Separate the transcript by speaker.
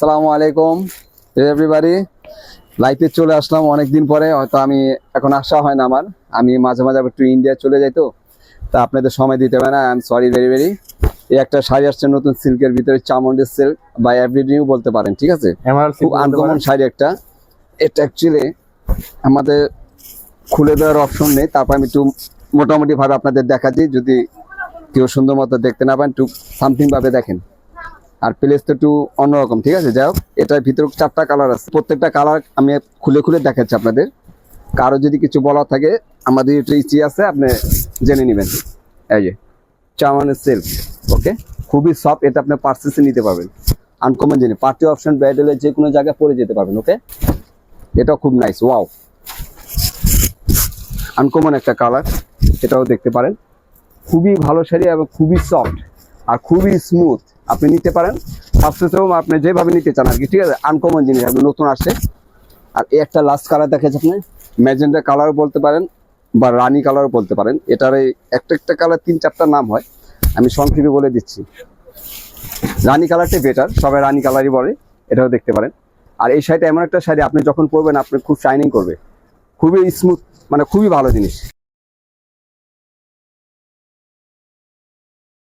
Speaker 1: আসসালামু আলাইকুম এভরিবডি। লাইফে চলে আসলাম অনেকদিন পরে, হয়তো আমি এখন আসা হয় না আমার, আমি মাঝে মাঝে একটু ইন্ডিয়া চলে যাই, তো তা আপনাদের সময় দিতে পারে না, I am sorry very very. এই একটা শাড়ি আসছে নতুন সিল্কের ভিতরে, চামন্ডি সিল্ক বা এভরিডিউ বলতে পারেন, ঠিক আছে, খুব আনকমন শাড়ি একটা। এটা অ্যাকচুয়ালি আমাদের খুলে দেওয়ার অপশন নেই, তারপর আমি একটু মোটামুটি ভাবে আপনাদের দেখাচ্ছি, যদি কেউ সুন্দর মতো দেখতে না পান একটু সামথিং ভাবে দেখেন। আর প্লেস তো একটু অন্যরকম, ঠিক আছে। যাই হোক, এটার ভিতরে 4টা কালার আছে, প্রত্যেকটা কালার আমি খুলে খুলে দেখাচ্ছি আপনাদের। কারো যদি কিছু বলা থাকে আমাদের এটা ইচি আছে, আপনি জেনে নেবেন। এই যে চাওয়ানের সিল্ক, ওকে, খুবই সফট, এটা আপনি পার্সেসে নিতে পারবেন, আনকমন জিনিস, পার্টি অপশন ব্রাইডালের যে কোনো জায়গায় পরে যেতে পারবেন, ওকে। এটাও খুব নাইস, ওয়াও, আনকমন একটা কালার, এটাও দেখতে পারেন। খুবই ভালো শাড়ি এবং খুবই সফট আর খুবই স্মুথ, আপনি নিতে পারেন পার্সেসেও, আপনি যেভাবে নিতে চান আর কি, ঠিক আছে। আনকমন জিনিস, আপনি নতুন আসে। আর এই একটা লাস্ট কালার দেখেছে, আপনি ম্যাজেন্ডা কালারও বলতে পারেন বা রানী কালারও বলতে পারেন। এটার এই একটা একটা কালার 3-4টা নাম হয়, আমি সংক্ষেপে বলে দিচ্ছি। রানী কালারটাই বেটার, সবাই রানী কালারই বলে, এটাও দেখতে পারেন। আর এই শাড়িটা এমন একটা শাড়ি, আপনি যখন পরবেন আপনি খুব শাইনিং করবে, খুবই স্মুথ, মানে খুবই ভালো জিনিস।